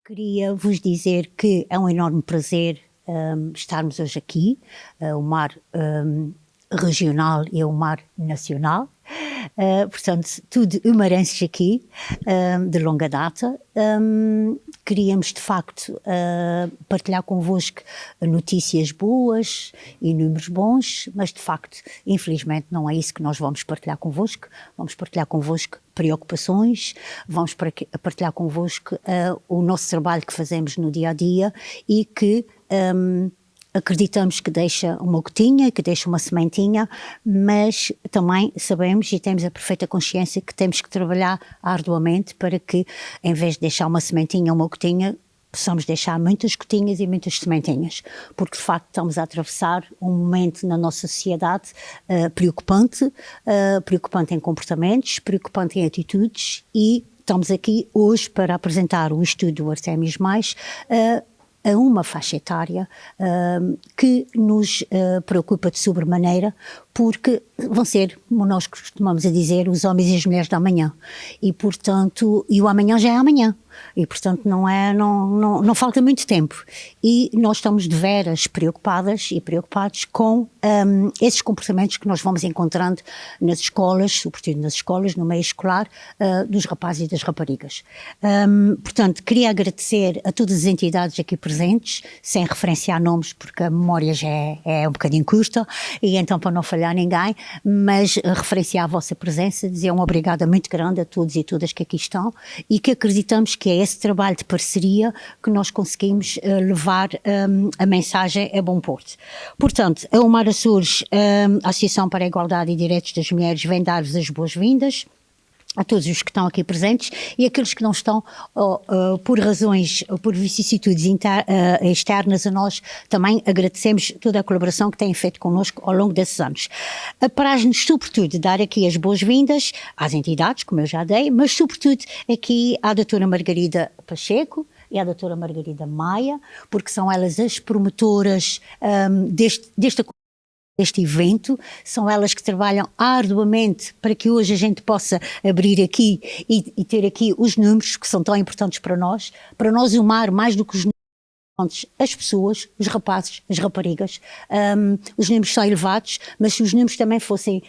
Queria vos dizer que é um enorme prazer estarmos hoje aqui, o mar regional e o mar nacional. Portanto, tudo umarenses aqui, de longa data. Queríamos, de facto, partilhar convosco notícias boas e números bons, mas, de facto, infelizmente, não é isso que nós vamos partilhar convosco. Vamos partilhar convosco preocupações, vamos partilhar convosco o nosso trabalho que fazemos no dia-a-dia e que acreditamos que deixa uma gotinha, que deixa uma sementinha, mas também sabemos e temos a perfeita consciência que temos que trabalhar arduamente para que, em vez de deixar uma sementinha, uma gotinha, possamos deixar muitas gotinhas e muitas sementinhas, porque de facto estamos a atravessar um momento na nossa sociedade preocupante, preocupante em comportamentos, preocupante em atitudes, e estamos aqui hoje para apresentar o estudo Artémios Mais, a uma faixa etária que nos preocupa de sobremaneira, porque vão ser, como nós costumamos a dizer, os homens e as mulheres da amanhã, e portanto, e o amanhã já é amanhã, e portanto não falta muito tempo, e nós estamos de veras preocupadas e preocupados com esses comportamentos que nós vamos encontrando nas escolas, sobretudo nas escolas, no meio escolar, dos rapazes e das raparigas. Portanto, queria agradecer a todas as entidades aqui presentes, sem referenciar nomes, porque a memória já é um bocadinho curta, e então para não falhar ninguém, mas referenciar a vossa presença, dizer um obrigada muito grande a todos e todas que aqui estão, e que acreditamos que é esse trabalho de parceria que nós conseguimos levar a mensagem a bom porto. Portanto, a Umar Açores, a Associação para a Igualdade e Direitos das Mulheres, vem dar-vos as boas-vindas a todos os que estão aqui presentes, e aqueles que não estão por razões, por vicissitudes externas a nós, também agradecemos toda a colaboração que têm feito connosco ao longo desses anos. Apraz-nos sobretudo dar aqui as boas-vindas às entidades, como eu já dei, mas sobretudo aqui à doutora Margarida Pacheco e à doutora Margarida Maia, porque são elas as promotoras deste evento, são elas que trabalham arduamente para que hoje a gente possa abrir aqui e ter aqui os números que são tão importantes para nós o mar, mais do que os números, as pessoas, os rapazes, as raparigas, os números são elevados, mas se os números também fossem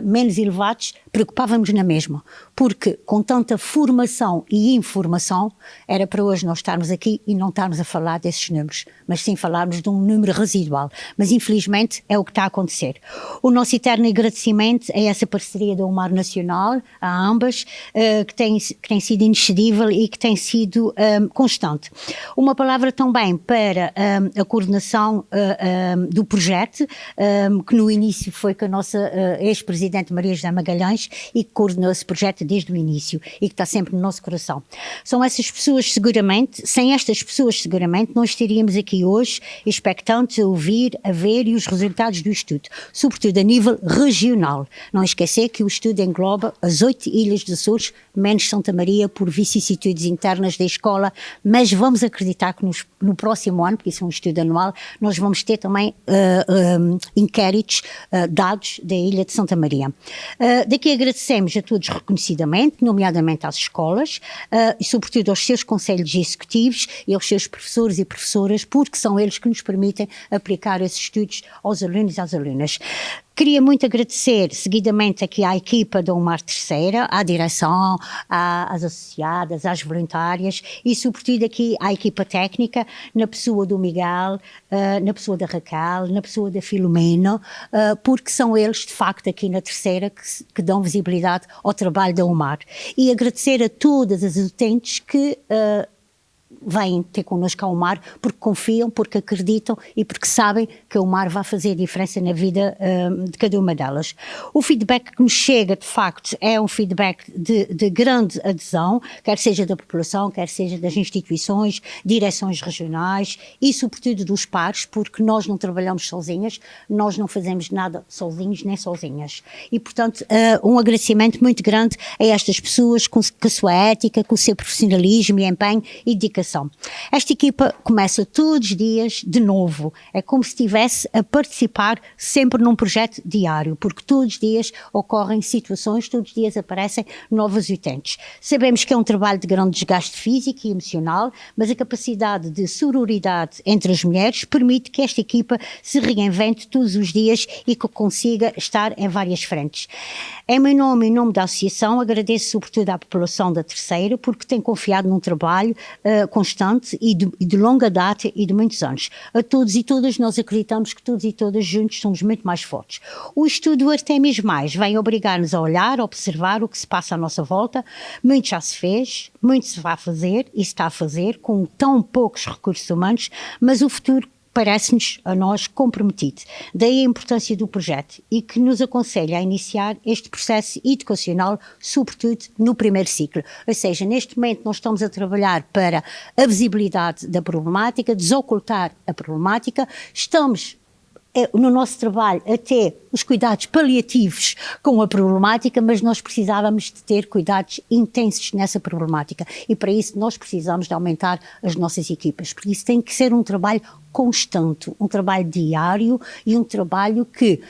menos elevados, preocupávamos na mesma, porque com tanta formação e informação, era para hoje nós estarmos aqui e não estarmos a falar desses números, mas sim falarmos de um número residual, mas infelizmente é o que está a acontecer. O nosso eterno agradecimento a essa parceria da Umar Nacional, a ambas, que tem sido inexcedível e que tem sido constante. Uma palavra também para a coordenação do projeto, que no início foi com a nossa ex-presidente Maria José Magalhães, e que coordenou esse projeto desde o início e que está sempre no nosso coração. São essas pessoas seguramente, sem estas pessoas seguramente, nós estaríamos aqui hoje expectantes a ouvir, a ver e os resultados do estudo, sobretudo a nível regional. Não esquecer que o estudo engloba as 8 ilhas dos Açores, menos Santa Maria, por vicissitudes internas da escola, mas vamos acreditar que no próximo ano, porque isso é um estudo anual, nós vamos ter também inquéritos, dados da ilha de Santa Maria. Daqui agradecemos a todos reconhecidamente, nomeadamente às escolas, e sobretudo aos seus conselhos executivos e aos seus professores e professoras, porque são eles que nos permitem aplicar esses estudos aos alunos e às alunas. Queria muito agradecer seguidamente aqui à equipa da Umar Terceira, à direção, às associadas, às voluntárias e sobretudo aqui à equipa técnica, na pessoa do Miguel, na pessoa da Raquel, na pessoa da Filomena, porque são eles de facto aqui na Terceira que dão visibilidade ao trabalho da Umar. E agradecer a todas as utentes que vêm ter connosco ao mar, porque confiam, porque acreditam e porque sabem que o mar vai fazer a diferença na vida de cada uma delas. O feedback que nos chega, de facto, é um feedback de grande adesão, quer seja da população, quer seja das instituições, direções regionais e, sobretudo, dos pares, porque nós não trabalhamos sozinhas, nós não fazemos nada sozinhos nem sozinhas. E, portanto, um agradecimento muito grande a estas pessoas com a sua ética, com o seu profissionalismo e empenho e dedicação comunicação. Esta equipa começa todos os dias de novo, é como se estivesse a participar sempre num projeto diário, porque todos os dias ocorrem situações, todos os dias aparecem novos utentes. Sabemos que é um trabalho de grande desgaste físico e emocional, mas a capacidade de sororidade entre as mulheres permite que esta equipa se reinvente todos os dias e que consiga estar em várias frentes. Em meu nome e em nome da associação, agradeço sobretudo à população da Terceira, porque tem confiado num trabalho constante e de longa data e de muitos anos. A todos e todas, nós acreditamos que todos e todas juntos somos muito mais fortes. O estudo Artemis Mais vem obrigar-nos a olhar, a observar o que se passa à nossa volta. Muito já se fez, muito se vai fazer e se está a fazer com tão poucos recursos humanos, mas o futuro parece-nos a nós comprometido. Daí a importância do projeto e que nos aconselha a iniciar este processo educacional, sobretudo no primeiro ciclo. Ou seja, neste momento nós estamos a trabalhar para a visibilidade da problemática, desocultar a problemática, estamos no nosso trabalho até os cuidados paliativos com a problemática, mas nós precisávamos de ter cuidados intensos nessa problemática e para isso nós precisamos de aumentar as nossas equipas, porque isso tem que ser um trabalho constante, um trabalho diário e um trabalho que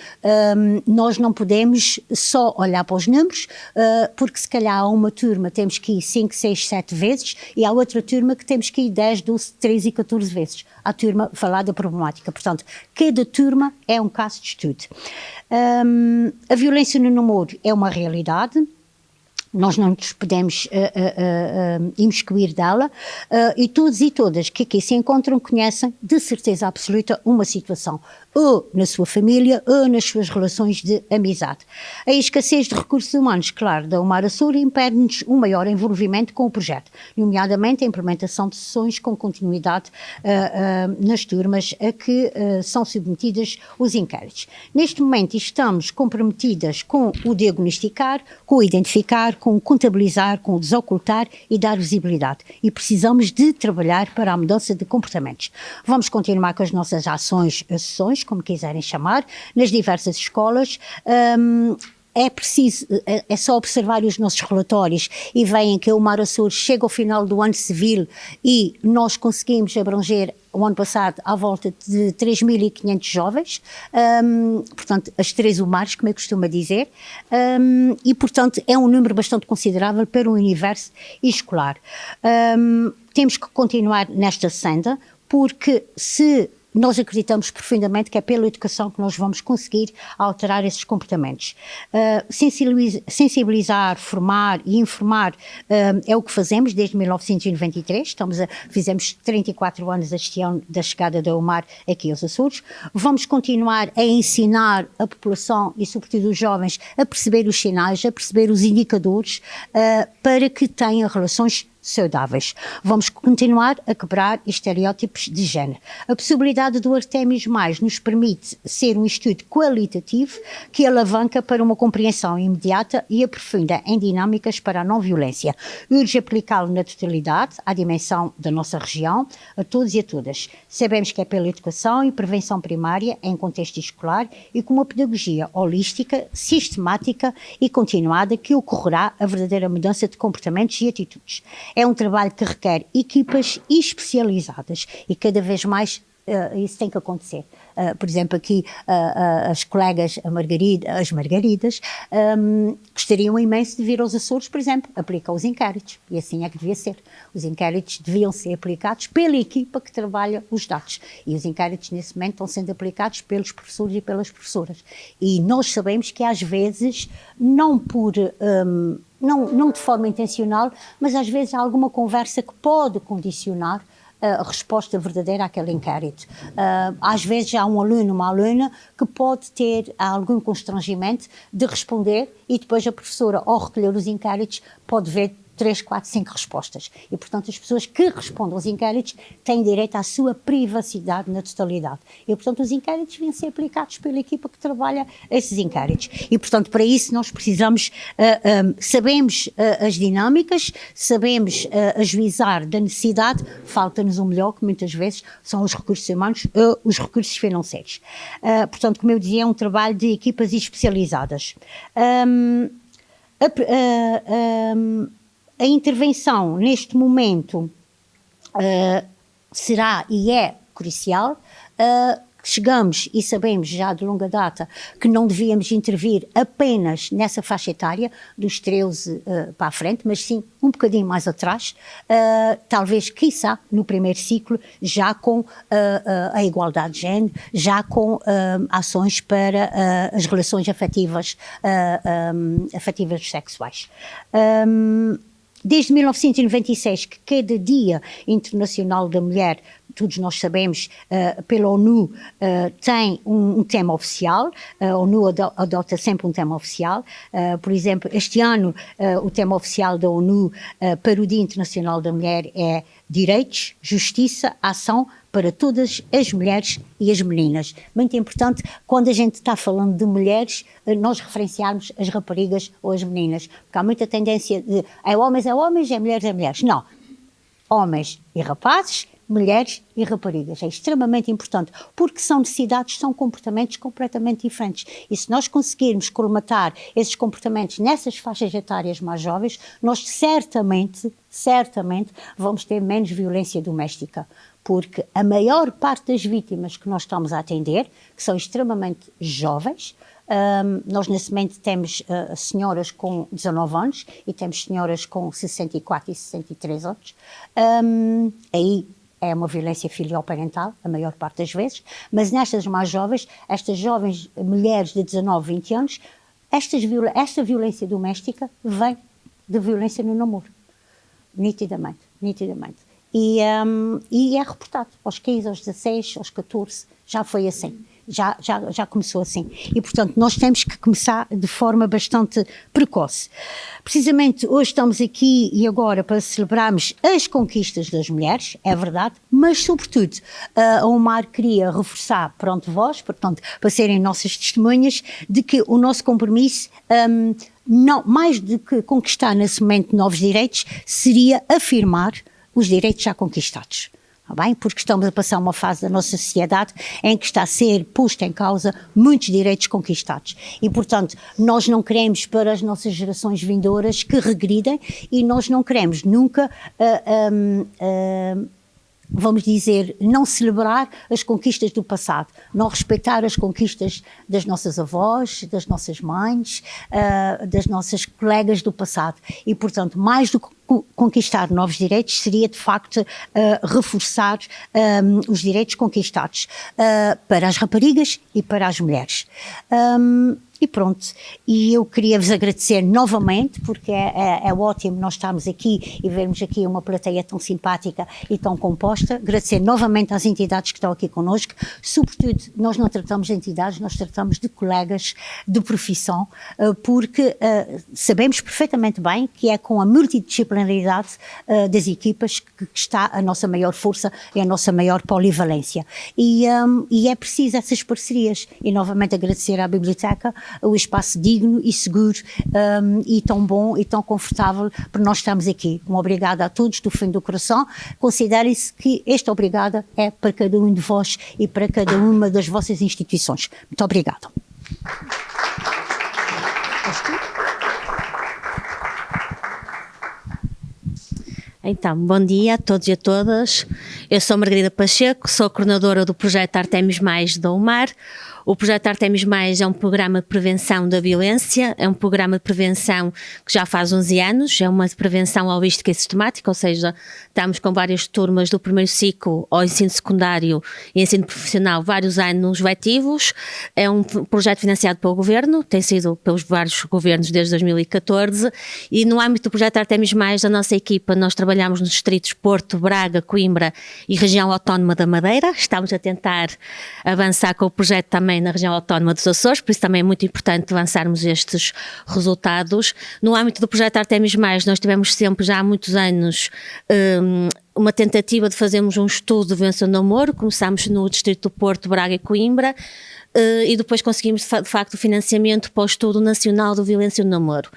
nós não podemos só olhar para os números, porque se calhar há uma turma temos que ir 5, 6, 7 vezes e há outra turma que temos que ir 10, 12, 13 e 14 vezes. A turma falar da problemática. Portanto, cada turma é um caso de estudo. A violência no namoro é uma realidade. Nós não nos podemos imiscuir dela e todos e todas que aqui se encontram conhecem de certeza absoluta uma situação, ou na sua família ou nas suas relações de amizade. A escassez de recursos humanos, claro, da Umar Açores impede-nos um maior envolvimento com o projeto, nomeadamente a implementação de sessões com continuidade nas turmas a que são submetidas os inquéritos. Neste momento estamos comprometidas com o diagnosticar, com o identificar, com o contabilizar, com o desocultar e dar visibilidade. E precisamos de trabalhar para a mudança de comportamentos. Vamos continuar com as nossas ações, sessões, como quiserem chamar, nas diversas escolas. É preciso, é só observar os nossos relatórios e veem que o Umar Açores chega ao final do ano civil e nós conseguimos abranger o ano passado à volta de 3.500 jovens, portanto as 3 Umares, como eu costumo dizer, e portanto é um número bastante considerável para o universo escolar. Temos que continuar nesta senda, porque se nós acreditamos profundamente que é pela educação que nós vamos conseguir alterar esses comportamentos. Sensibilizar, formar e informar é o que fazemos desde 1993, fizemos 34 anos este ano da chegada da Umar aqui aos Açores. Vamos continuar a ensinar a população e sobretudo os jovens a perceber os sinais, a perceber os indicadores para que tenham relações saudáveis. Vamos continuar a quebrar estereótipos de género. A possibilidade do Artemis Mais nos permite ser um estudo qualitativo que alavanca para uma compreensão imediata e aprofunda em dinâmicas para a não violência. Urge aplicá-lo na totalidade, à dimensão da nossa região, a todos e a todas. Sabemos que é pela educação e prevenção primária em contexto escolar e com uma pedagogia holística, sistemática e continuada que ocorrerá a verdadeira mudança de comportamentos e atitudes. É um trabalho que requer equipas especializadas e cada vez mais isso tem que acontecer. Por exemplo, aqui as colegas, as Margaridas, gostariam imenso de vir aos Açores, por exemplo, aplicar os inquéritos. E assim é que devia ser. Os inquéritos deviam ser aplicados pela equipa que trabalha os dados. E os inquéritos, nesse momento, estão sendo aplicados pelos professores e pelas professoras. E nós sabemos que, às vezes, não de forma intencional, mas às vezes há alguma conversa que pode condicionar a resposta verdadeira àquele inquérito. Às vezes há um aluno, uma aluna, que pode ter algum constrangimento de responder e depois a professora, ao recolher os inquéritos, pode ver 3, 4, 5 respostas. E, portanto, as pessoas que respondem aos inquéritos têm direito à sua privacidade na totalidade. E, portanto, os inquéritos vêm ser aplicados pela equipa que trabalha esses inquéritos. E, portanto, para isso nós precisamos, sabemos as dinâmicas, sabemos ajuizar da necessidade, falta-nos o melhor, que muitas vezes são os recursos humanos ou os recursos financeiros. Portanto, como eu dizia, é um trabalho de equipas especializadas. A intervenção, neste momento, será e é crucial. Chegamos e sabemos já de longa data que não devíamos intervir apenas nessa faixa etária, dos 13 para a frente, mas sim um bocadinho mais atrás, talvez, quiçá, no primeiro ciclo, já com a igualdade de género, já com ações para as relações afetivas sexuais. Desde 1996, que cada Dia Internacional da Mulher, todos nós sabemos, pela ONU, tem um tema oficial. A ONU adota sempre um tema oficial. Por exemplo, este ano, o tema oficial da ONU para o Dia Internacional da Mulher é Direitos, Justiça, Ação para todas as mulheres e as meninas. Muito importante, quando a gente está falando de mulheres, nós referenciarmos as raparigas ou as meninas, porque há muita tendência de é homens, é mulheres. Não. Homens e rapazes, mulheres e raparigas. É extremamente importante, porque são necessidades, são comportamentos completamente diferentes. E se nós conseguirmos colmatar esses comportamentos nessas faixas etárias mais jovens, nós certamente vamos ter menos violência doméstica. Porque a maior parte das vítimas que nós estamos a atender, que são extremamente jovens, nós nesse momento temos senhoras com 19 anos e temos senhoras com 64 e 63 anos, aí é uma violência filioparental, a maior parte das vezes, mas nestas mais jovens, estas jovens mulheres de 19, 20 anos, esta violência doméstica vem de violência no namoro, nitidamente. E é reportado, aos 15, aos 16, aos 14, já foi assim. Já começou assim. E, portanto, nós temos que começar de forma bastante precoce. Precisamente hoje estamos aqui e agora para celebrarmos as conquistas das mulheres, é verdade, mas, sobretudo, a UMAR queria reforçar perante vós, portanto, para serem nossas testemunhas, de que o nosso compromisso, não, mais do que conquistar nesse momento novos direitos, seria afirmar os direitos já conquistados. Bem? Porque estamos a passar uma fase da nossa sociedade em que está a ser posto em causa muitos direitos conquistados. E, portanto, nós não queremos para as nossas gerações vindouras que regridem e nós não queremos nunca, vamos dizer, não celebrar as conquistas do passado, não respeitar as conquistas das nossas avós, das nossas mães, das nossas colegas do passado. E, portanto, mais do que conquistar novos direitos seria, de facto, reforçar os direitos conquistados para as raparigas e para as mulheres. E pronto, e eu queria vos agradecer novamente, porque é ótimo nós estarmos aqui e vermos aqui uma plateia tão simpática e tão composta. Agradecer novamente às entidades que estão aqui connosco. Sobretudo, nós não tratamos de entidades, nós tratamos de colegas de profissão, porque sabemos perfeitamente bem que é com a multidisciplinaridade das equipas que está a nossa maior força e a nossa maior polivalência. E é preciso essas parcerias. E novamente agradecer à Biblioteca o espaço digno e seguro e tão bom e tão confortável para nós estarmos aqui. Um obrigada a todos do fundo do coração. Considerem-se que esta obrigada é para cada um de vós e para cada uma das vossas instituições. Muito obrigada. Então, bom dia a todos e a todas. Eu sou Margarida Pacheco, sou coordenadora do projeto Artemis Mais da UMAR. O projeto Artemis Mais é um programa de prevenção da violência, é um programa de prevenção que já faz 11 anos, é uma prevenção holística e sistemática, ou seja, estamos com várias turmas do primeiro ciclo ao ensino secundário e ensino profissional, vários anos letivos. É um projeto financiado pelo Governo, tem sido pelos vários governos desde 2014, e no âmbito do projeto Artemis Mais, da nossa equipa, nós trabalhamos nos distritos Porto, Braga, Coimbra e região autónoma da Madeira. Estamos a tentar avançar com o projeto também na região autónoma dos Açores, por isso também é muito importante avançarmos estes resultados. No âmbito do projeto Artemis Mais, nós tivemos sempre, já há muitos anos, uma tentativa de fazermos um estudo de violência no namoro. Começámos no distrito do Porto, Braga e Coimbra. e depois conseguimos de facto o financiamento para o Estudo Nacional de Violência no Namoro.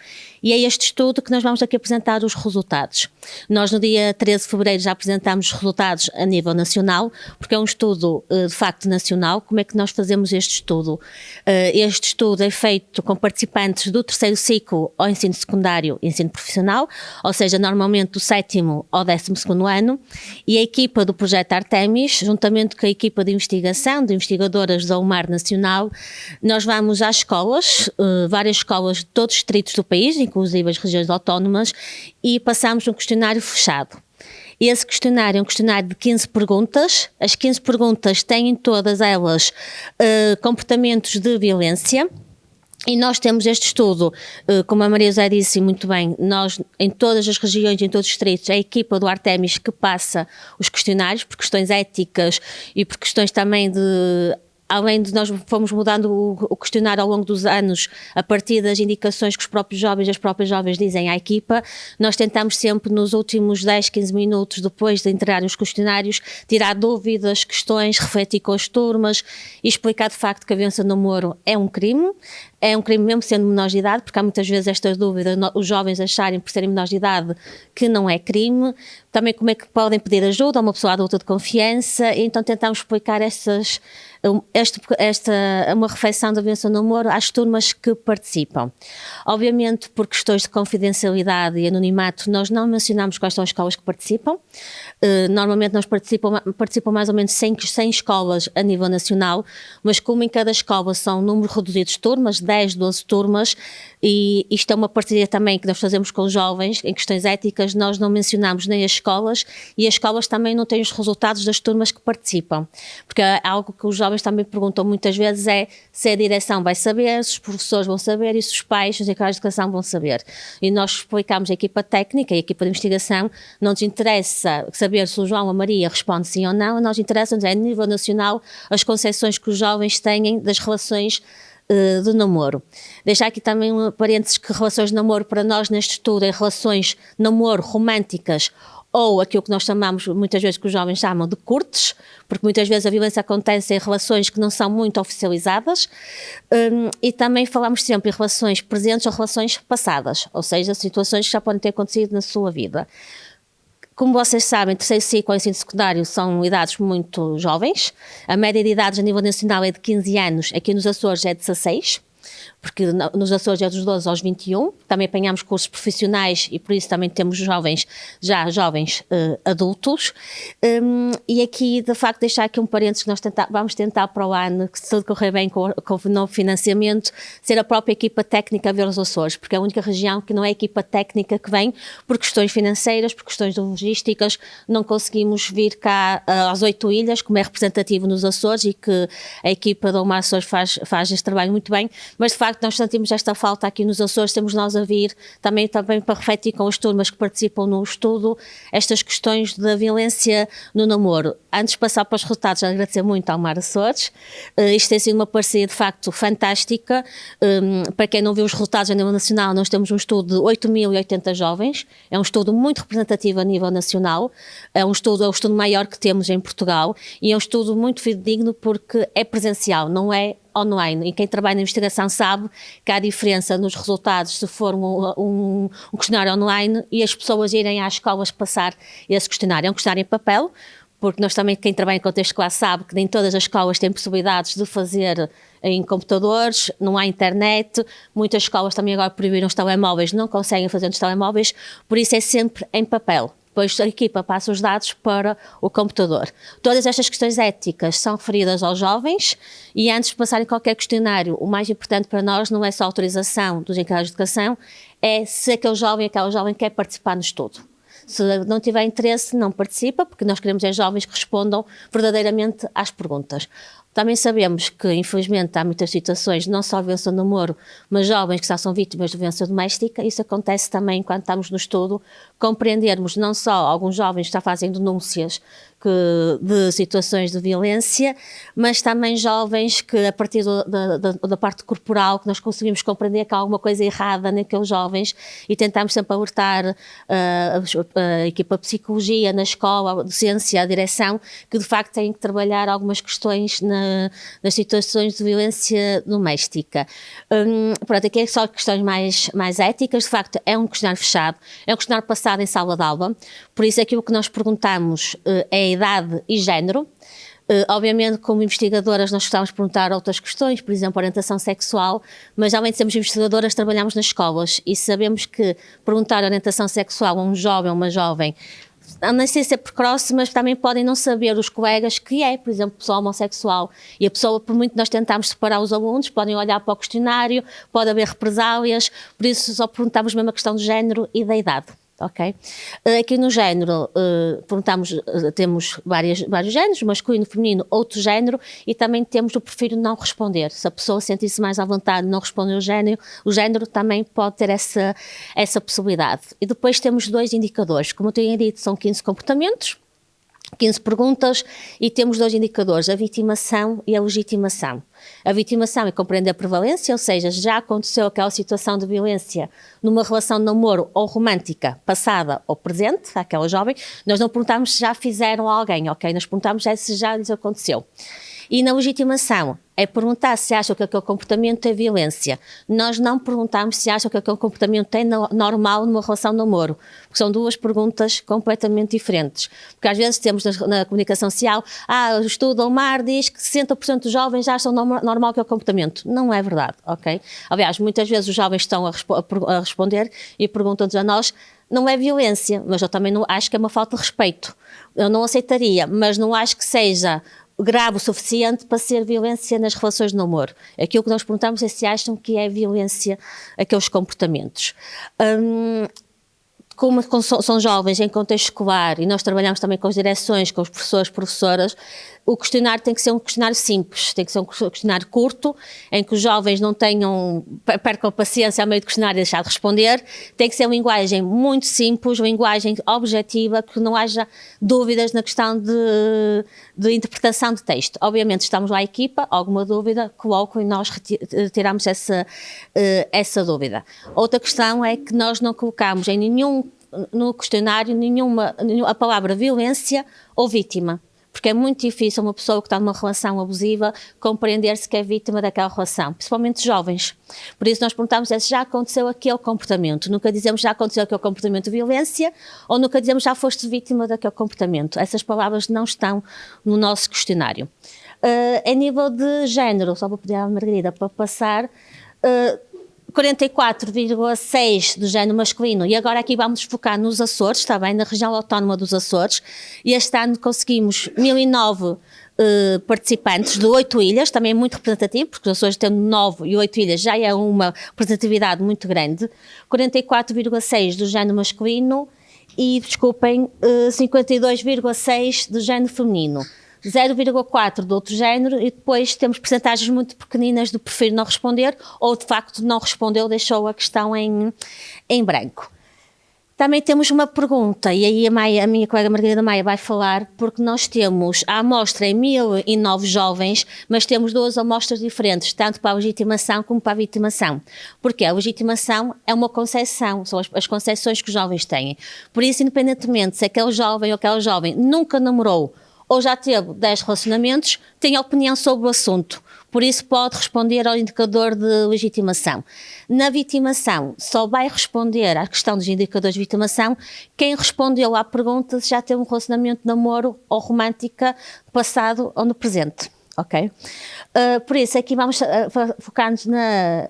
E é este estudo que nós vamos aqui apresentar os resultados. Nós no dia 13 de fevereiro já apresentámos os resultados a nível nacional, porque é um estudo de facto nacional. Como é que nós fazemos este estudo? Este estudo é feito com participantes do terceiro ciclo ao ensino secundário e ensino profissional, ou seja, normalmente do 7º ao 12º ano, e a equipa do projeto Artemis, juntamente com a equipa de investigação, de investigadoras da UMAR Nacional, nós vamos às escolas, várias escolas de todos os distritos do país, inclusive as regiões autónomas, e passamos um questionário fechado. Esse questionário é um questionário de 15 perguntas. As 15 perguntas têm todas elas comportamentos de violência. E nós temos este estudo, como a Maria José disse muito bem, nós em todas as regiões, em todos os distritos, é a equipa do Artemis que passa os questionários por questões éticas e por questões também de... Além de nós fomos mudando o questionário ao longo dos anos, a partir das indicações que os próprios jovens e as próprias jovens dizem à equipa, nós tentamos sempre nos últimos 10, 15 minutos depois de entregar os questionários, tirar dúvidas, questões, refletir com as turmas e explicar de facto que a violência no namoro é um crime mesmo sendo menores de idade, porque há muitas vezes estas dúvidas, os jovens acharem por serem menores de idade que não é crime, também como é que podem pedir ajuda a uma pessoa adulta de confiança, e então tentamos explicar uma reflexão da violência no namoro às turmas que participam. Obviamente, por questões de confidencialidade e anonimato, nós não mencionamos quais são as escolas que participam. Normalmente nós participam mais ou menos 100 escolas a nível nacional, mas como em cada escola são números reduzidos de turmas, 10, 12 turmas, e isto é uma parceria também que nós fazemos com os jovens, em questões éticas, nós não mencionamos nem as escolas, e as escolas também não têm os resultados das turmas que participam, porque é algo que os jovens também perguntam muitas vezes é se a direção vai saber, se os professores vão saber e se os pais, os encarregados de educação vão saber. E nós explicamos a equipa técnica e a equipa de investigação, não nos interessa saber se o João ou a Maria responde sim ou não, nós interessa-nos a nível nacional as concepções que os jovens têm das relações de namoro. Deixar aqui também um parênteses que relações de namoro para nós neste estudo é relações de namoro românticas ou aquilo que nós chamamos, muitas vezes que os jovens chamam de curtes, porque muitas vezes a violência acontece em relações que não são muito oficializadas, e também falamos sempre em relações presentes ou relações passadas, ou seja, situações que já podem ter acontecido na sua vida. Como vocês sabem, terceiro ciclo e ensino secundário são idades muito jovens. A média de idades a nível nacional é de 15 anos, aqui nos Açores é de 16, porque nos Açores é dos 12 aos 21, também apanhamos cursos profissionais e por isso também temos jovens adultos, e aqui de facto deixar aqui um parênteses que nós vamos tentar para o ano, que se tudo correr bem com o novo financiamento, ser a própria equipa técnica a ver os Açores, porque é a única região que não é a equipa técnica que vem por questões financeiras, por questões logísticas, não conseguimos vir cá às 8 ilhas, como é representativo nos Açores e que a equipa da UMAR Açores faz este trabalho muito bem, mas de facto nós sentimos esta falta aqui nos Açores, temos nós a vir também para refletir com as turmas que participam no estudo estas questões da violência no namoro. Antes de passar para os resultados, agradecer muito ao UMAR Açores, isto tem sido uma parceria de facto fantástica, para quem não viu os resultados a nível nacional, nós temos um estudo de 8.080 jovens, é um estudo muito representativo a nível nacional, é o estudo maior que temos em Portugal e é um estudo muito fidedigno porque é presencial, não é online, e quem trabalha na investigação sabe que há diferença nos resultados se for um questionário online e as pessoas irem às escolas passar esse questionário. É um questionário em papel, porque nós também, quem trabalha em contexto escolar sabe que nem todas as escolas têm possibilidades de fazer em computadores, não há internet, muitas escolas também agora proibiram os telemóveis, não conseguem fazer nos telemóveis, por isso é sempre em papel. Depois a equipa passa os dados para o computador. Todas estas questões éticas são referidas aos jovens e antes de passarem qualquer questionário, o mais importante para nós não é só a autorização dos encarregados de educação, é se aquela jovem quer participar no estudo. Se não tiver interesse, não participa, porque nós queremos é jovens que respondam verdadeiramente às perguntas. Também sabemos que, infelizmente, há muitas situações, não só de violência no namoro, mas jovens que já são vítimas de violência doméstica. Isso acontece também quando estamos no estudo, compreendermos não só alguns jovens que já fazem denúncias de situações de violência, mas também jovens que, a partir da parte corporal, que nós conseguimos compreender que há alguma coisa errada naqueles jovens e tentamos sempre alertar a equipa de psicologia na escola, a docência, a direção, que de facto têm que trabalhar algumas questões nas situações de violência doméstica. Pronto, aqui é só questões mais éticas. De facto, é um questionário fechado, é um questionário passado em sala de aula, por isso aquilo que nós perguntamos é idade e género. Obviamente, como investigadoras, nós gostávamos de perguntar outras questões, por exemplo, orientação sexual, mas além de sermos investigadoras, trabalhamos nas escolas e sabemos que perguntar orientação sexual a um jovem ou uma jovem, não sei se é precoce, mas também podem não saber os colegas que é, por exemplo, pessoa homossexual. E a pessoa, por muito que nós tentarmos separar os alunos, podem olhar para o questionário, pode haver represálias, por isso só perguntamos mesmo a questão do género e da idade. Ok? Aqui no género, perguntamos, temos vários géneros, masculino, feminino, outro género, e também temos o prefiro não responder. Se a pessoa sentir-se mais à vontade de não responder o género também pode ter essa possibilidade. E depois temos 2 indicadores. Como eu tinha dito, são 15 comportamentos, 15 perguntas, e temos 2 indicadores, a vitimação e a legitimação. A vitimação é compreender a prevalência, ou seja, já aconteceu aquela situação de violência numa relação de namoro ou romântica, passada ou presente, àquela jovem. Nós não perguntamos se já fizeram a alguém, ok? Nós perguntamos se já lhes aconteceu. E na legitimação é perguntar se acham que aquele comportamento é violência. Nós não perguntamos se acham que aquele comportamento é normal numa relação de namoro, porque são 2 perguntas completamente diferentes. Porque às vezes temos na comunicação social, o estudo do Omar diz que 60% dos jovens já acham normal aquele comportamento. Não é verdade, ok? Aliás, muitas vezes os jovens estão a responder e perguntam-nos a nós, não é violência, mas eu também não acho que é uma falta de respeito. Eu não aceitaria, mas não acho que seja grave o suficiente para ser violência nas relações de namoro. Aquilo que nós perguntamos é se acham que é violência aqueles comportamentos. Como são jovens em contexto escolar e nós trabalhamos também com as direções, com os professores, professoras, o questionário tem que ser um questionário simples, tem que ser um questionário curto, em que os jovens não percam a paciência ao meio do questionário e deixar de responder, tem que ser uma linguagem muito simples, uma linguagem objetiva, que não haja dúvidas na questão de interpretação de texto. Obviamente estamos lá a equipa, alguma dúvida, colocam e nós retiramos essa dúvida. Outra questão é que nós não colocamos no questionário a palavra violência ou vítima. Porque é muito difícil uma pessoa que está numa relação abusiva compreender-se que é vítima daquela relação, principalmente jovens. Por isso nós perguntamos se já aconteceu aquele comportamento. Nunca dizemos já aconteceu aquele comportamento de violência ou nunca dizemos já foste vítima daquele comportamento. Essas palavras não estão no nosso questionário. Em nível de género, só vou pedir à Margarida para passar, 44,6% do género masculino, e agora aqui vamos focar nos Açores, está bem, na região autónoma dos Açores, e este ano conseguimos 1009 participantes de 8 ilhas, também é muito representativo, porque os Açores tendo 9 e 8 ilhas já é uma representatividade muito grande, 44,6% do género masculino e, desculpem, 52,6% do género feminino. 0,4% do outro género e depois temos percentagens muito pequeninas de prefiro não responder ou de facto não respondeu, deixou a questão em branco. Também temos uma pergunta e aí a minha colega Margarida Maia vai falar, porque nós temos a amostra em 1009 jovens, mas temos 2 amostras diferentes, tanto para a legitimação como para a vitimação. Porque a legitimação é uma concepção, são as concepções que os jovens têm. Por isso, independentemente se aquele jovem ou aquela jovem nunca namorou ou já teve 10 relacionamentos, tem opinião sobre o assunto. Por isso pode responder ao indicador de legitimação. Na vitimação, só vai responder à questão dos indicadores de vitimação quem respondeu à pergunta se já teve um relacionamento de namoro ou romântica passado ou no presente. Ok? Por isso, aqui vamos focar-nos na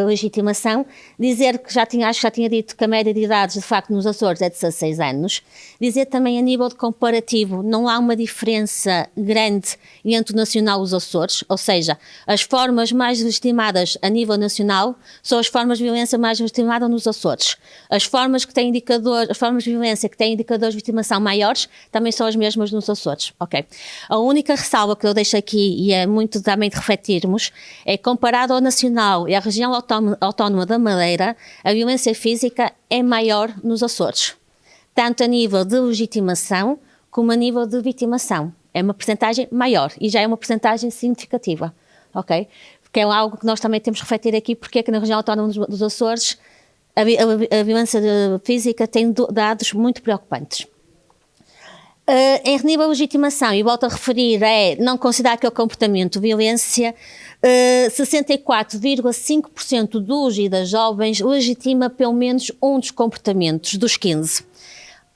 legitimação, dizer que acho que já tinha dito que a média de idades de facto nos Açores é de 16 anos, dizer também a nível de comparativo não há uma diferença grande entre o nacional e os Açores, ou seja, as formas mais legitimadas a nível nacional são as formas de violência mais legitimadas nos Açores. As formas de violência que têm indicadores de vitimação maiores também são as mesmas nos Açores. Ok. A única ressalva que eu deixo aqui, e é muito também de refletirmos, é comparado ao nacional e à região autónoma da Madeira, a violência física é maior nos Açores, tanto a nível de legitimação como a nível de vitimação. É uma percentagem maior e já é uma percentagem significativa, ok? Porque é algo que nós também temos que refletir aqui, porque é que na região autónoma dos Açores a violência física tem dados muito preocupantes. Em nível de legitimação, e volto a referir, é não considerar aquele comportamento violência, 64,5% dos e das jovens legitima pelo menos um dos comportamentos dos 15.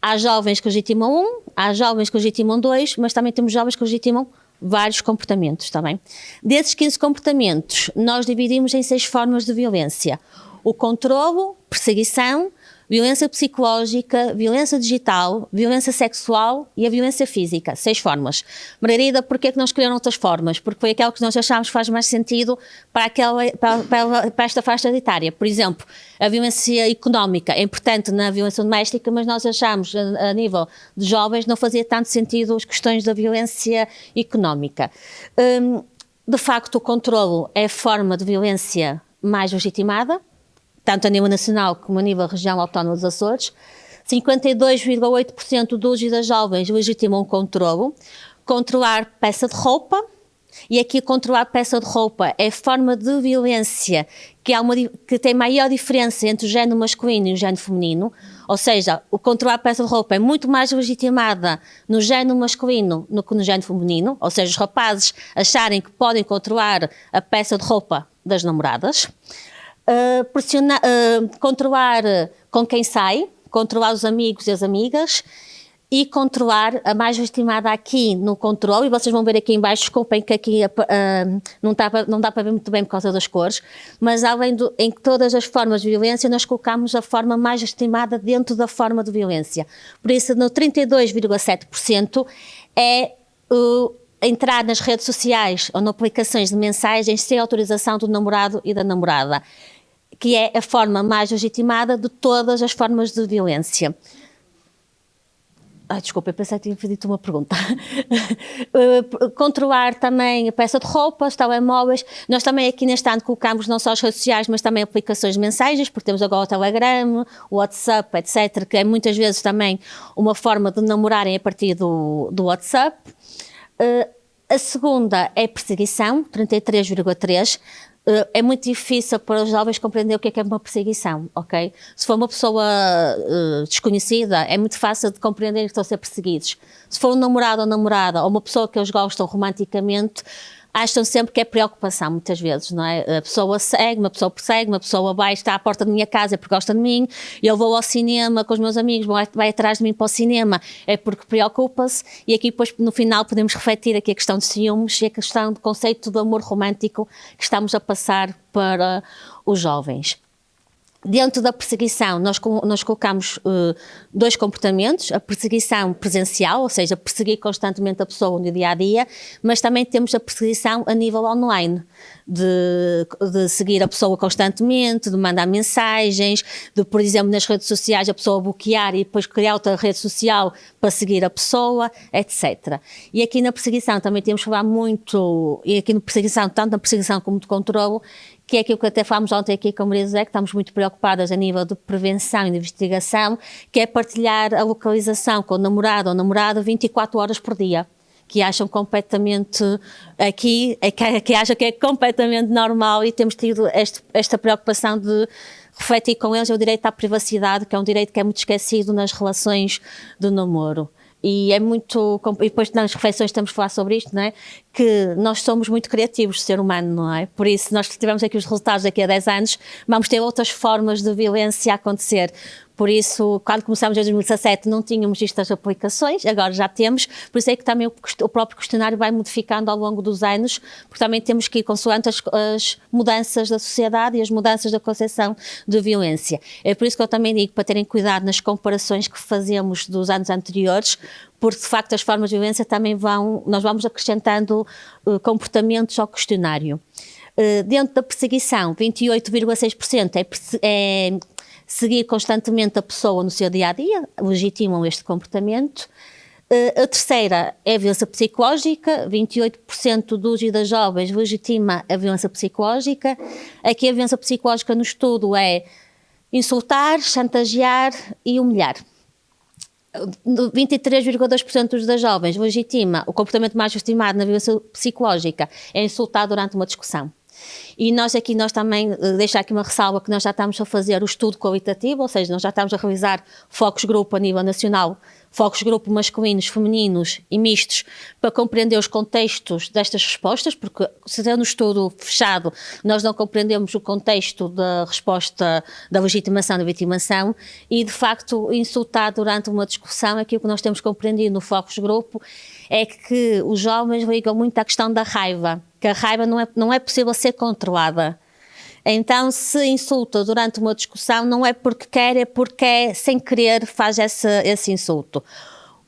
Há jovens que legitimam um, há jovens que legitimam dois, mas também temos jovens que legitimam vários comportamentos também. Desses 15 comportamentos, nós dividimos em 6 formas de violência: o controlo, perseguição, violência psicológica, violência digital, violência sexual e a violência física. 6 formas. Margarida, porquê é que não escolheram outras formas? Porque foi aquela que nós achámos que faz mais sentido para esta faixa etária. Por exemplo, a violência económica é importante na violência doméstica, mas nós achámos, a nível de jovens, não fazia tanto sentido as questões da violência económica. De facto, o controlo é a forma de violência mais legitimada, tanto a nível nacional como a nível da região autónoma dos Açores. 52,8% dos e das jovens legitimam o controlo. Controlar peça de roupa, e aqui controlar peça de roupa é forma de violência que tem maior diferença entre o género masculino e o género feminino, ou seja, o controlar peça de roupa é muito mais legitimada no género masculino do que no género feminino, ou seja, os rapazes acharem que podem controlar a peça de roupa das namoradas. Controlar com quem sai, controlar os amigos e as amigas, e controlar, a mais estimada aqui no controle, e vocês vão ver aqui em baixo, desculpem que aqui não dá para ver muito bem por causa das cores, mas em todas as formas de violência nós colocamos a forma mais estimada dentro da forma de violência. Por isso, no 32,7% é entrar nas redes sociais ou nas aplicações de mensagens sem autorização do namorado e da namorada, que é a forma mais legitimada de todas as formas de violência. Desculpa, eu pensei que tinha feito uma pergunta. Controlar também a peça de roupa, os telemóveis. Nós também aqui neste ano colocamos não só as redes sociais, mas também aplicações de mensagens, porque temos agora o Telegram, o WhatsApp, etc., que é muitas vezes também uma forma de namorarem a partir do WhatsApp. A segunda é perseguição, 33,3%. É muito difícil para os jovens compreender o que é uma perseguição, ok? Se for uma pessoa desconhecida, é muito fácil de compreender que estão a ser perseguidos. Se for um namorado ou namorada, ou uma pessoa que eles gostam romanticamente, acham sempre que é preocupação, muitas vezes, não é? A pessoa segue, uma pessoa persegue, uma pessoa vai estar à porta da minha casa porque gosta de mim, eu vou ao cinema com os meus amigos, vai atrás de mim para o cinema, é porque preocupa-se, e aqui depois no final podemos refletir aqui a questão de ciúmes e a questão do conceito do amor romântico que estamos a passar para os jovens. Dentro da perseguição, nós colocamos 2 comportamentos: a perseguição presencial, ou seja, perseguir constantemente a pessoa no dia-a-dia, mas também temos a perseguição a nível online, de seguir a pessoa constantemente, de mandar mensagens, de, por exemplo, nas redes sociais a pessoa bloquear e depois criar outra rede social para seguir a pessoa, etc. E aqui na perseguição também temos que falar muito, e aqui na perseguição, tanto na perseguição como de controlo, que é aquilo que até falámos ontem aqui com a Maria José, que estamos muito preocupadas a nível de prevenção e de investigação, que é partilhar a localização com o namorado ou namorada 24 horas por dia, que acham completamente, que acham que é completamente normal, e temos tido esta preocupação de refletir com eles o direito à privacidade, que é um direito que é muito esquecido nas relações de namoro. E é muito, e depois nas reflexões estamos a falar sobre isto, não é? Que nós somos muito criativos, ser humano, não é? Por isso, nós tivemos aqui os resultados daqui a 10 anos, vamos ter outras formas de violência a acontecer. Por isso, quando começámos em 2017 não tínhamos estas aplicações, agora já temos, por isso é que também o próprio questionário vai modificando ao longo dos anos, porque também temos que ir consoante as mudanças da sociedade e as mudanças da concepção de violência. É por isso que eu também digo para terem cuidado nas comparações que fazemos dos anos anteriores, porque de facto as formas de violência também nós vamos acrescentando comportamentos ao questionário. Dentro da perseguição, 28,6% é seguir constantemente a pessoa no seu dia-a-dia, legitimam este comportamento. A terceira é a violência psicológica, 28% dos e das jovens legitima a violência psicológica. Aqui a violência psicológica no estudo é insultar, chantagear e humilhar. 23,2% das jovens legitima, o comportamento mais legitimado na violência psicológica é insultar durante uma discussão. E nós também, deixar aqui uma ressalva que nós já estamos a fazer o estudo qualitativo, ou seja, nós já estamos a realizar focus group a nível nacional, focos grupo masculinos, femininos e mistos, para compreender os contextos destas respostas, porque se é no estudo fechado, nós não compreendemos o contexto da resposta da legitimação e da vitimação, e de facto insultar durante uma discussão, aquilo que nós temos compreendido no focus grupo é que os jovens ligam muito à questão da raiva, que a raiva não é possível ser controlada. Então, se insulta durante uma discussão, não é porque quer, é porque sem querer faz esse insulto.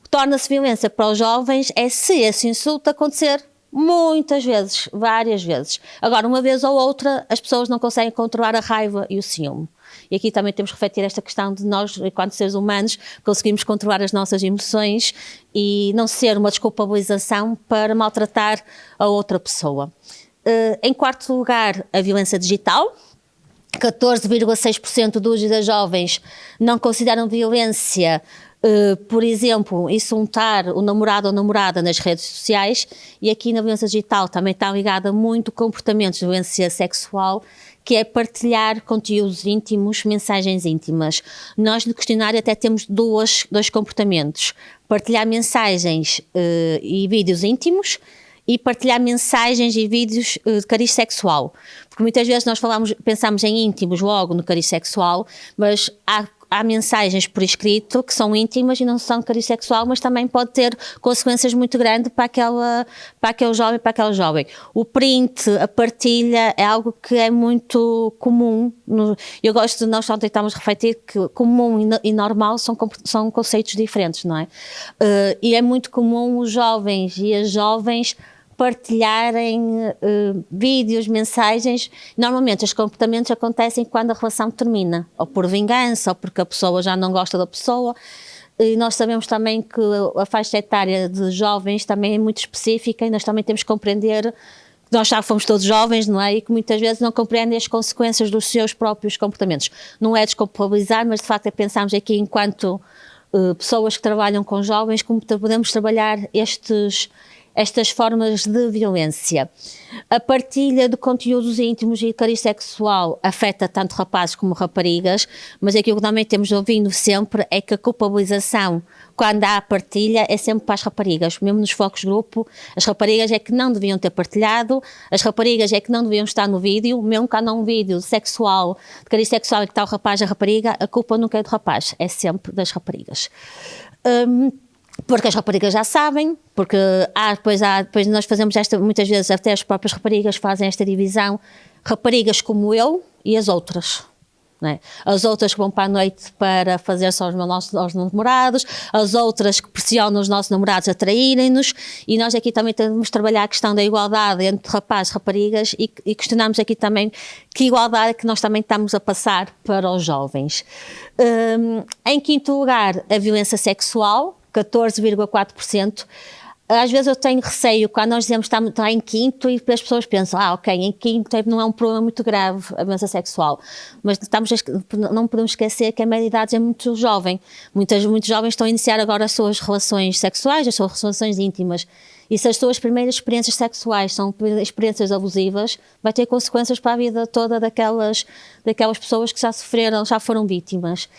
Torna-se violência para os jovens se esse insulto acontecer muitas vezes, várias vezes. Agora, uma vez ou outra, as pessoas não conseguem controlar a raiva e o ciúme. E aqui também temos que refletir esta questão de nós, enquanto seres humanos, conseguimos controlar as nossas emoções e não ser uma desculpabilização para maltratar a outra pessoa. Em quarto lugar, a violência digital. 14,6% dos e das jovens não consideram violência, por exemplo, insultar o namorado ou namorada nas redes sociais, e aqui na violência digital também está ligada muito a comportamentos de violência sexual, que é partilhar conteúdos íntimos, mensagens íntimas. Nós no questionário até temos dois comportamentos: partilhar mensagens e vídeos íntimos, e partilhar mensagens e vídeos de cariz sexual. Porque muitas vezes nós pensamos em íntimos logo no cariz sexual, mas há mensagens por escrito que são íntimas e não são de cariz sexual, mas também pode ter consequências muito grandes para aquele jovem, para aquela jovem. O print, a partilha, é algo que é muito comum. Eu gosto de nós tentarmos refletir que comum e normal são conceitos diferentes, não é? E é muito comum os jovens e as jovens partilharem vídeos, mensagens. Normalmente os comportamentos acontecem quando a relação termina, ou por vingança, ou porque a pessoa já não gosta da pessoa. E nós sabemos também que a faixa etária de jovens também é muito específica, e nós também temos que compreender que nós já fomos todos jovens, não é? E que muitas vezes não compreendem as consequências dos seus próprios comportamentos. Não é desculpabilizar, mas de facto é pensarmos aqui enquanto pessoas que trabalham com jovens, como podemos trabalhar estas formas de violência. A partilha de conteúdos íntimos e cariz sexual afeta tanto rapazes como raparigas, mas aquilo que também temos ouvido sempre é que a culpabilização, quando há partilha, é sempre para as raparigas. Mesmo nos focos grupo, as raparigas é que não deviam ter partilhado, as raparigas é que não deviam estar no vídeo, mesmo quando há um vídeo sexual, de cariz sexual, e que está o rapaz e a rapariga, a culpa nunca é do rapaz, é sempre das raparigas. Porque as raparigas já sabem, porque depois nós fazemos muitas vezes até as próprias raparigas fazem esta divisão: raparigas como eu e as outras. Não é? As outras que vão para a noite para fazer só aos namorados, as outras que pressionam os nossos namorados a traírem-nos, e nós aqui também temos de trabalhar a questão da igualdade entre rapazes e raparigas, e questionamos aqui também que igualdade é que nós também estamos a passar para os jovens. Em quinto lugar, a violência sexual, 14,4%. Às vezes eu tenho receio quando nós dizemos que está em quinto, e as pessoas pensam, ok, em quinto não é um problema muito grave a violência sexual, mas não podemos esquecer que a média de idade é muito jovem. Muitos jovens estão a iniciar agora as suas relações sexuais, as suas relações íntimas, e se as suas primeiras experiências sexuais são experiências abusivas, vai ter consequências para a vida toda daquelas pessoas que já sofreram, já foram vítimas.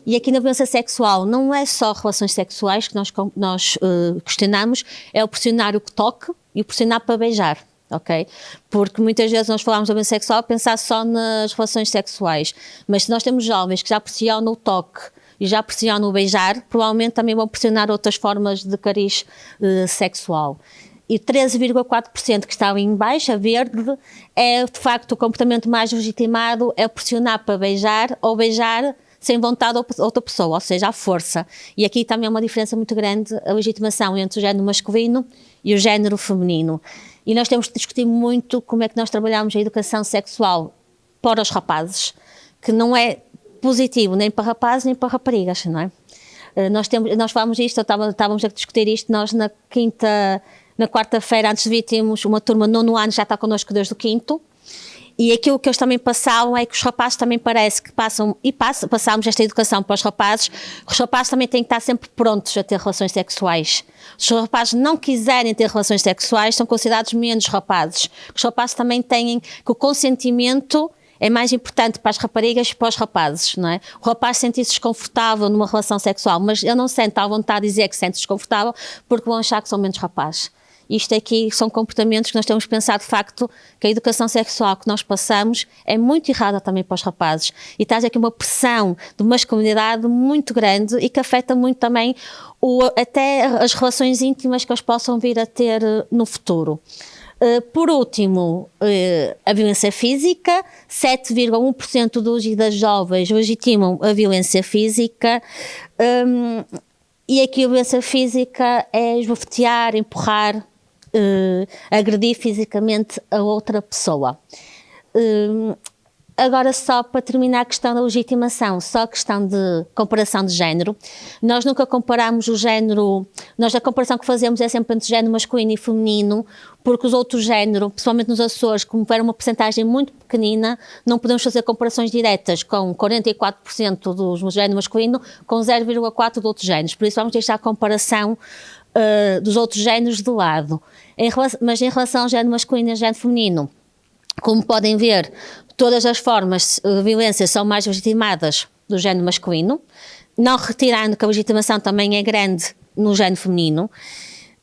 E aqui na violência sexual não é só relações sexuais que nós questionamos, é o pressionar o toque e o pressionar para beijar. Okay? Porque muitas vezes nós falamos da violência sexual pensar só nas relações sexuais, mas se nós temos jovens que já pressionam o toque e já pressionam o beijar, provavelmente também vão pressionar outras formas de cariz sexual. E 13,4% que está em baixo, a verde, é de facto o comportamento mais legitimado, é pressionar para beijar ou beijar sem vontade de outra pessoa, ou seja, à força. E aqui também é uma diferença muito grande, a legitimação entre o género masculino e o género feminino. E nós temos de discutir muito como é que nós trabalhamos a educação sexual para os rapazes, que não é positivo nem para rapazes nem para raparigas, não é? Nós falamos isto, estávamos a discutir isto, nós na quarta-feira antes de vir tínhamos uma turma de 9º ano, já está connosco desde o 5º, E aquilo que eles também passavam é que os rapazes também parece que passámos esta educação para os rapazes também têm que estar sempre prontos a ter relações sexuais. Se os rapazes não quiserem ter relações sexuais, são considerados menos rapazes. Os rapazes também têm que o consentimento é mais importante para as raparigas que para os rapazes, não é? O rapaz sente-se desconfortável numa relação sexual, mas ele não sente à vontade de dizer que se sente desconfortável porque vão achar que são menos rapazes. Isto aqui são comportamentos que nós temos que pensar de facto que a educação sexual que nós passamos é muito errada também para os rapazes e traz aqui uma pressão de masculinidade muito grande e que afeta muito também até as relações íntimas que eles possam vir a ter no futuro. Por último, a violência física, 7,1% dos e das jovens legitimam a violência física. E aqui a violência física é esbofetear, empurrar, agredir fisicamente a outra pessoa. Agora, só para terminar a questão da legitimação, só a questão de comparação de género. Nós nunca comparamos o género, a comparação que fazemos é sempre entre género masculino e feminino, porque os outros géneros, principalmente nos Açores, como era uma percentagem muito pequenina, não podemos fazer comparações diretas com 44% do género masculino com 0,4% de outros géneros. Por isso vamos deixar a comparação dos outros géneros de lado. Mas em relação ao género masculino e ao género feminino, como podem ver, todas as formas de violência são mais legitimadas do género masculino, não retirando que a legitimação também é grande no género feminino,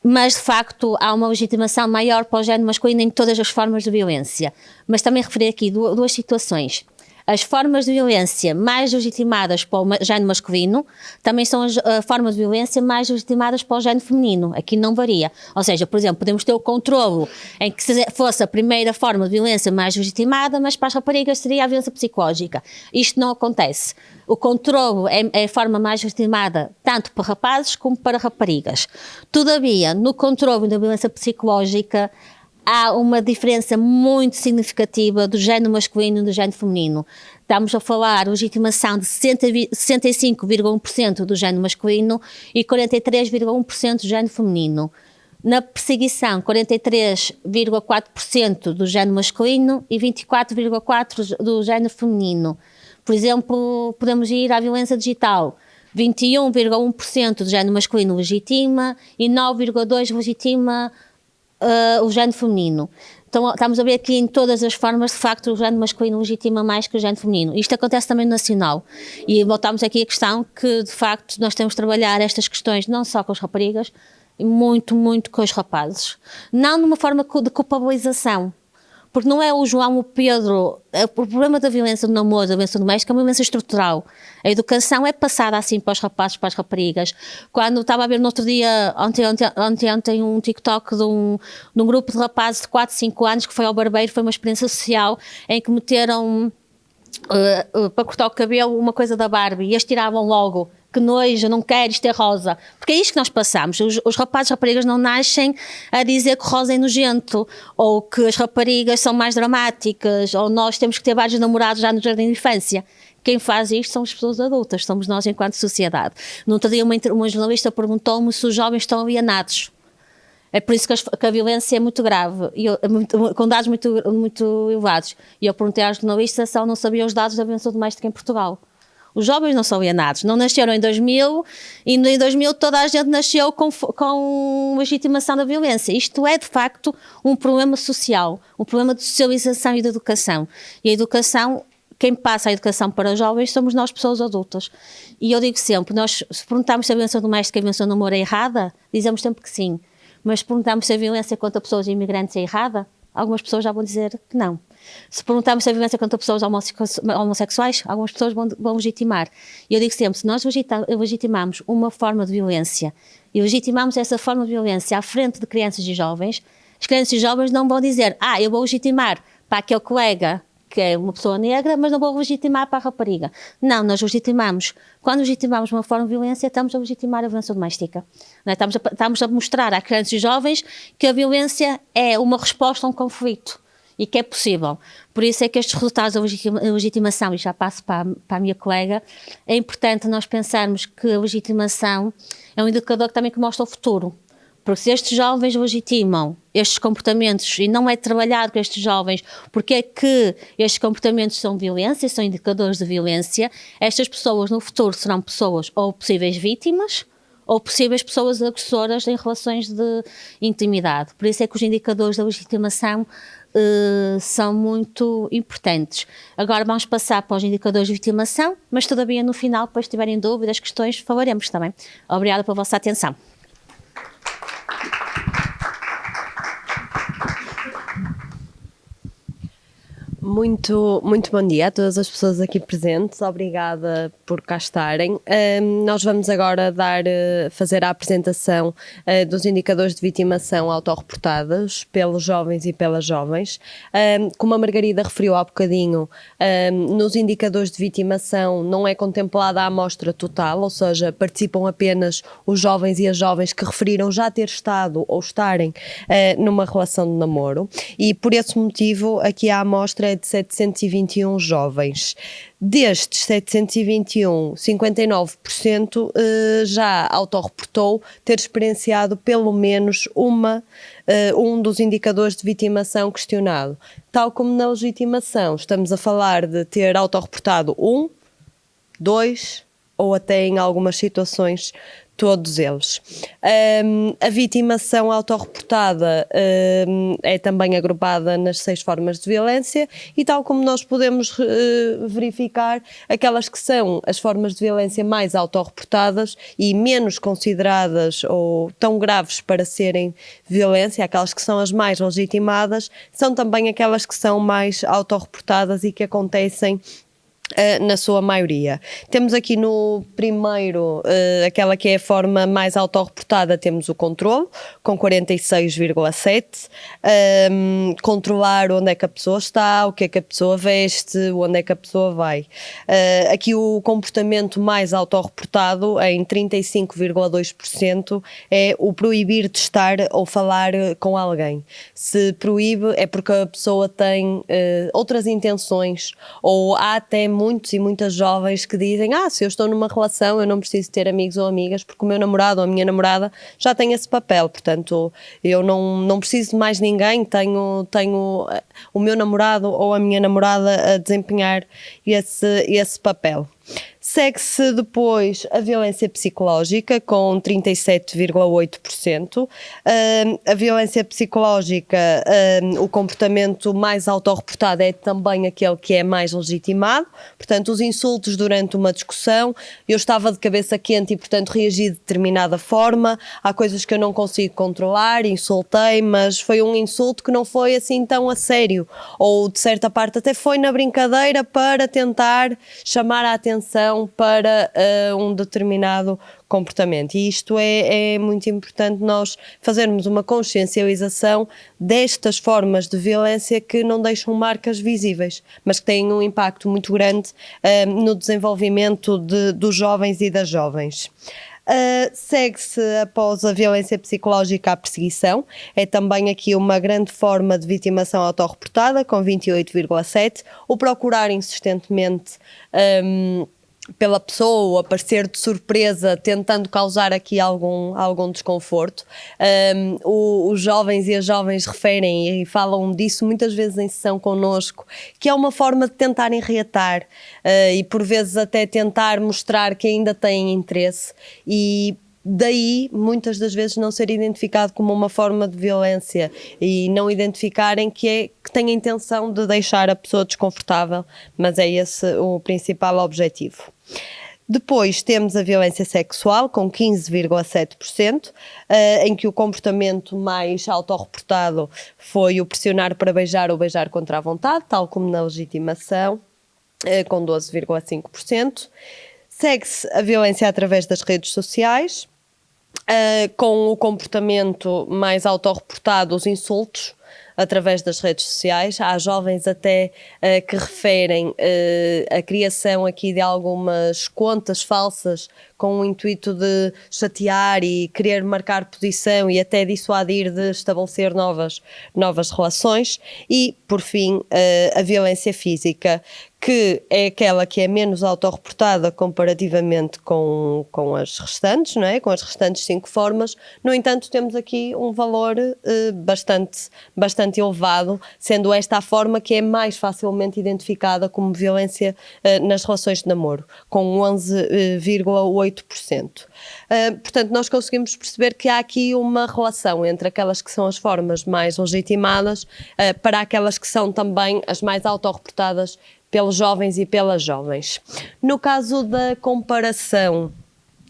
mas de facto há uma legitimação maior para o género masculino em todas as formas de violência. Mas também referi aqui duas situações. As formas de violência mais legitimadas para o género masculino também são as formas de violência mais legitimadas para o género feminino. Aqui não varia. Ou seja, por exemplo, podemos ter o controlo em que fosse a primeira forma de violência mais legitimada, mas para as raparigas seria a violência psicológica. Isto não acontece. O controlo é a forma mais legitimada tanto para rapazes como para raparigas. Todavia, no controlo da violência psicológica, há uma diferença muito significativa do género masculino e do género feminino. Estamos a falar de legitimação de 65,1% do género masculino e 43,1% do género feminino. Na perseguição, 43,4% do género masculino e 24,4% do género feminino. Por exemplo, podemos ir à violência digital. 21,1% do género masculino legitima e 9,2% legitima o género feminino. Então estamos a ver aqui em todas as formas, de facto, o género masculino legitima mais que o género feminino. Isto acontece também no nacional. E voltamos aqui à questão que, de facto, nós temos de trabalhar estas questões não só com as raparigas, e muito, muito com os rapazes. Não numa forma de culpabilização. Porque não é o João, o Pedro, o problema da violência do namoro, da violência doméstica é uma violência estrutural. A educação é passada assim para os rapazes, para as raparigas. Quando estava a ver no outro dia, ontem um TikTok de um grupo de rapazes de 4, 5 anos que foi ao barbeiro, foi uma experiência social em que meteram para cortar o cabelo uma coisa da Barbie e as tiravam logo. Que nojo, não quero, isto é rosa. Porque é isto que nós passamos. Os rapazes e raparigas não nascem a dizer que rosa é nojento, ou que as raparigas são mais dramáticas, ou nós temos que ter vários namorados já no jardim de infância. Quem faz isto são as pessoas adultas, somos nós enquanto sociedade. No outro dia uma jornalista perguntou-me se os jovens estão alienados. É por isso que a violência é muito grave, com dados muito elevados. E eu perguntei à jornalista se ela não sabia os dados da violência doméstica em Portugal. Os jovens não são alienados, não nasceram em 2000 e em 2000 toda a gente nasceu com legitimação da violência. Isto é de facto um problema social, um problema de socialização e de educação. E a educação, quem passa a educação para os jovens somos nós, pessoas adultas. E eu digo sempre, nós se perguntarmos se a violência doméstica e a violência no namoro é errada, dizemos sempre que sim. Mas se perguntarmos se a violência contra pessoas imigrantes é errada, algumas pessoas já vão dizer que não. Se perguntarmos se a violência contra pessoas homossexuais, algumas pessoas vão legitimar. E eu digo sempre, se nós legitimamos uma forma de violência e legitimamos essa forma de violência à frente de crianças e jovens, as crianças e jovens não vão dizer, eu vou legitimar para aquele colega que é uma pessoa negra, mas não vou legitimar para a rapariga. Não, nós legitimamos. Quando legitimamos uma forma de violência, estamos a legitimar a violência doméstica. Não é? Estamos a mostrar a crianças e jovens que a violência é uma resposta a um conflito. E que é possível. Por isso é que estes resultados da legitimação, e já passo para a minha colega, é importante nós pensarmos que a legitimação é um indicador que também mostra o futuro. Porque se estes jovens legitimam estes comportamentos e não é trabalhado com estes jovens porque é que estes comportamentos são violência, são indicadores de violência, estas pessoas no futuro serão pessoas ou possíveis vítimas ou possíveis pessoas agressoras em relações de intimidade. Por isso é que os indicadores da legitimação são muito importantes. Agora vamos passar para os indicadores de legitimação, mas todavia no final, depois se tiverem dúvidas, questões, falaremos também. Obrigada pela vossa atenção. Muito bom dia a todas as pessoas aqui presentes, obrigada por cá estarem. Nós vamos agora fazer a apresentação dos indicadores de vitimação autorreportados pelos jovens e pelas jovens. Como a Margarida referiu há bocadinho, nos indicadores de vitimação não é contemplada a amostra total, ou seja, participam apenas os jovens e as jovens que referiram já ter estado ou estarem numa relação de namoro, e por esse motivo aqui a amostra é de 721 jovens. Destes 721, 59% já autorreportou ter experienciado pelo menos um dos indicadores de vitimação questionado. Tal como na legitimação, estamos a falar de ter autorreportado 1, 2 ou até em algumas situações todos eles. A vitimação autorreportada é também agrupada nas 6 formas de violência e, tal como nós podemos verificar, aquelas que são as formas de violência mais autorreportadas e menos consideradas ou tão graves para serem violência, aquelas que são as mais legitimadas, são também aquelas que são mais autorreportadas e que acontecem na sua maioria. Temos aqui no primeiro, aquela que é a forma mais autorreportada, temos o controle, com 46,7%. Controlar onde é que a pessoa está, o que é que a pessoa veste, onde é que a pessoa vai. Aqui o comportamento mais autorreportado, em 35,2%, é o proibir de estar ou falar com alguém. Se proíbe é porque a pessoa tem outras intenções, ou há até muitos e muitas jovens que dizem: se eu estou numa relação eu não preciso ter amigos ou amigas porque o meu namorado ou a minha namorada já tem esse papel, portanto eu não preciso de mais ninguém, tenho o meu namorado ou a minha namorada a desempenhar esse papel. Segue-se depois a violência psicológica, com 37,8%. A violência psicológica, o comportamento mais autorreportado é também aquele que é mais legitimado. Portanto, os insultos durante uma discussão, eu estava de cabeça quente e, portanto, reagi de determinada forma. Há coisas que eu não consigo controlar, insultei, mas foi um insulto que não foi assim tão a sério. Ou, de certa parte, até foi na brincadeira para tentar chamar a atenção para um determinado comportamento. E isto é muito importante, nós fazermos uma consciencialização destas formas de violência que não deixam marcas visíveis, mas que têm um impacto muito grande no desenvolvimento dos jovens e das jovens. Segue-se, após a violência psicológica, a perseguição. É também aqui uma grande forma de vitimação autorreportada, com 28,7%. O procurar insistentemente pela pessoa, aparecer de surpresa, tentando causar aqui algum desconforto. Os jovens e as jovens referem e falam disso muitas vezes em sessão connosco, que é uma forma de tentarem reatar e por vezes até tentar mostrar que ainda têm interesse, e daí muitas das vezes não ser identificado como uma forma de violência e não identificarem que tem a intenção de deixar a pessoa desconfortável, mas é esse o principal objetivo. Depois temos a violência sexual, com 15,7%, em que o comportamento mais autorreportado foi o pressionar para beijar ou beijar contra a vontade, tal como na legitimação, com 12,5%. Segue-se a violência através das redes sociais, com o comportamento mais autorreportado, os insultos, através das redes sociais. Há jovens até que referem a criação aqui de algumas contas falsas com o intuito de chatear e querer marcar posição e até dissuadir de estabelecer novas relações. E, por fim, a violência física, que é aquela que é menos autorreportada comparativamente com as restantes, não é? Com as restantes 5 formas. No entanto, temos aqui um valor bastante elevado, sendo esta a forma que é mais facilmente identificada como violência nas relações de namoro, com 11,8%. Portanto, nós conseguimos perceber que há aqui uma relação entre aquelas que são as formas mais legitimadas para aquelas que são também as mais autorreportadas pelos jovens e pelas jovens. No caso da comparação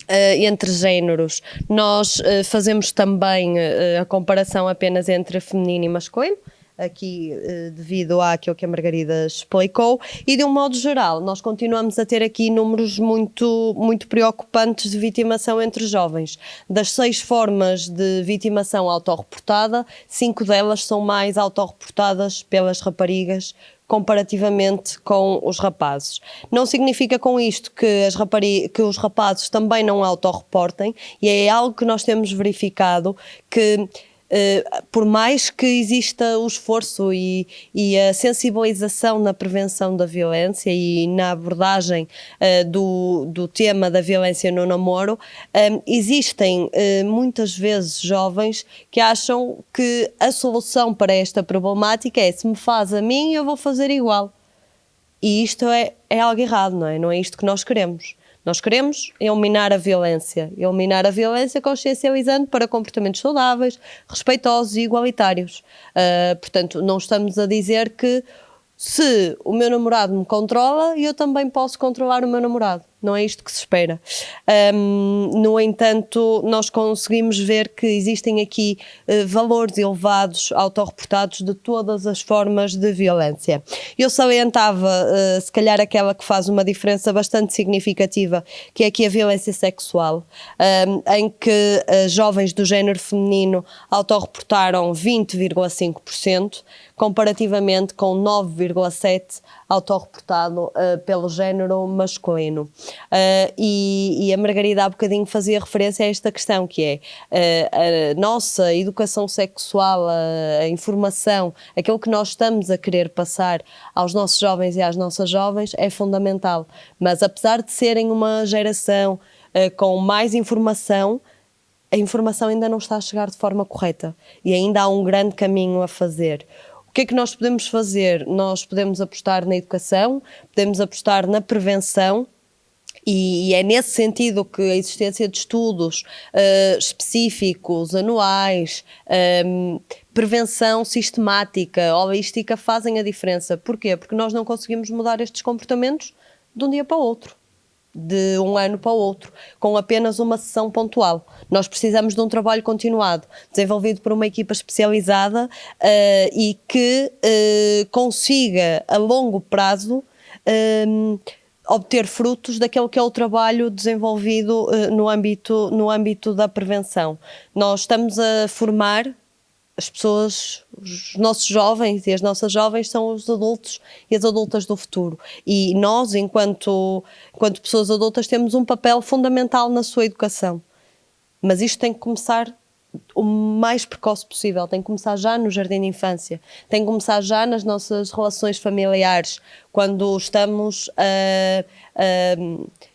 entre géneros, nós fazemos também a comparação apenas entre feminino e masculino, aqui devido àquilo que a Margarida explicou, e de um modo geral nós continuamos a ter aqui números muito preocupantes de vitimação entre jovens. Das 6 formas de vitimação autorreportada, 5 delas são mais autorreportadas pelas raparigas comparativamente com os rapazes. Não significa com isto que os rapazes também não autorreportem, e é algo que nós temos verificado que por mais que exista o esforço e a sensibilização na prevenção da violência e na abordagem do tema da violência no namoro, existem muitas vezes jovens que acham que a solução para esta problemática é: se me faz a mim, eu vou fazer igual. E isto é algo errado, não é? Não é isto que nós queremos. Nós queremos eliminar a violência consciencializando para comportamentos saudáveis, respeitosos e igualitários. Portanto, não estamos a dizer que se o meu namorado me controla, eu também posso controlar o meu namorado. Não é isto que se espera. No entanto, nós conseguimos ver que existem aqui valores elevados autorreportados de todas as formas de violência. Eu salientava, se calhar, aquela que faz uma diferença bastante significativa, que é aqui a violência sexual, em que jovens do género feminino autorreportaram 20,5%, comparativamente com 9,7% autorreportado pelo género masculino. E a Margarida há bocadinho fazia referência a esta questão, que é a nossa educação sexual, a informação, aquilo que nós estamos a querer passar aos nossos jovens e às nossas jovens é fundamental. Mas apesar de serem uma geração com mais informação, a informação ainda não está a chegar de forma correta e ainda há um grande caminho a fazer. O que é que nós podemos fazer? Nós podemos apostar na educação, podemos apostar na prevenção, e é nesse sentido que a existência de estudos específicos, anuais, prevenção sistemática, holística, fazem a diferença. Porquê? Porque nós não conseguimos mudar estes comportamentos de um dia para o outro, de um ano para o outro, com apenas uma sessão pontual. Nós precisamos de um trabalho continuado, desenvolvido por uma equipa especializada e que consiga, a longo prazo, obter frutos daquele que é o trabalho desenvolvido no âmbito da prevenção. Nós estamos a formar as pessoas, os nossos jovens e as nossas jovens são os adultos e as adultas do futuro. E nós, enquanto pessoas adultas, temos um papel fundamental na sua educação. Mas isto tem que começar o mais precoce possível, tem que começar já no jardim de infância, tem que começar já nas nossas relações familiares, quando estamos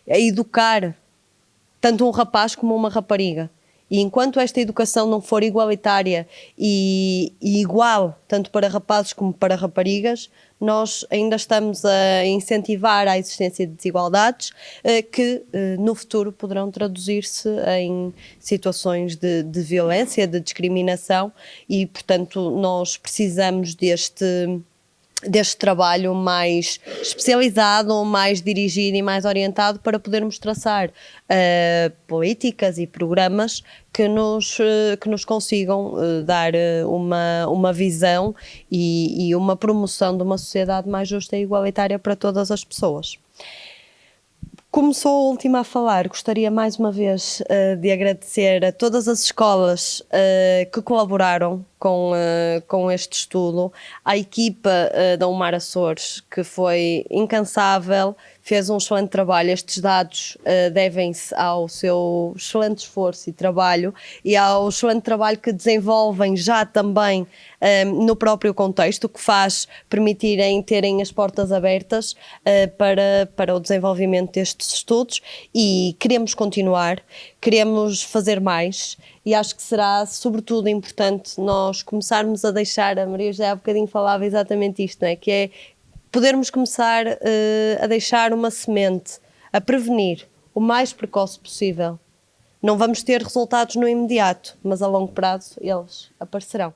a educar tanto um rapaz como uma rapariga. E enquanto esta educação não for igualitária e igual, tanto para rapazes como para raparigas, nós ainda estamos a incentivar a existência de desigualdades que no futuro poderão traduzir-se em situações de violência, de discriminação, e portanto nós precisamos deste trabalho mais especializado, mais dirigido e mais orientado para podermos traçar políticas e programas que nos consigam dar uma visão e uma promoção de uma sociedade mais justa e igualitária para todas as pessoas. Como sou a última a falar, gostaria mais uma vez de agradecer a todas as escolas que colaboraram com este estudo. A equipa da UMAR Açores, que foi incansável, fez um excelente trabalho. Estes dados devem-se ao seu excelente esforço e trabalho e ao excelente trabalho que desenvolvem já também no próprio contexto, o que faz permitirem terem as portas abertas para o desenvolvimento destes estudos, e queremos continuar, queremos fazer mais, e acho que será sobretudo importante nós começarmos a deixar, a Maria José há bocadinho falava exatamente isto, não é? Que é podermos começar a deixar uma semente, a prevenir o mais precoce possível. Não vamos ter resultados no imediato, mas a longo prazo eles aparecerão.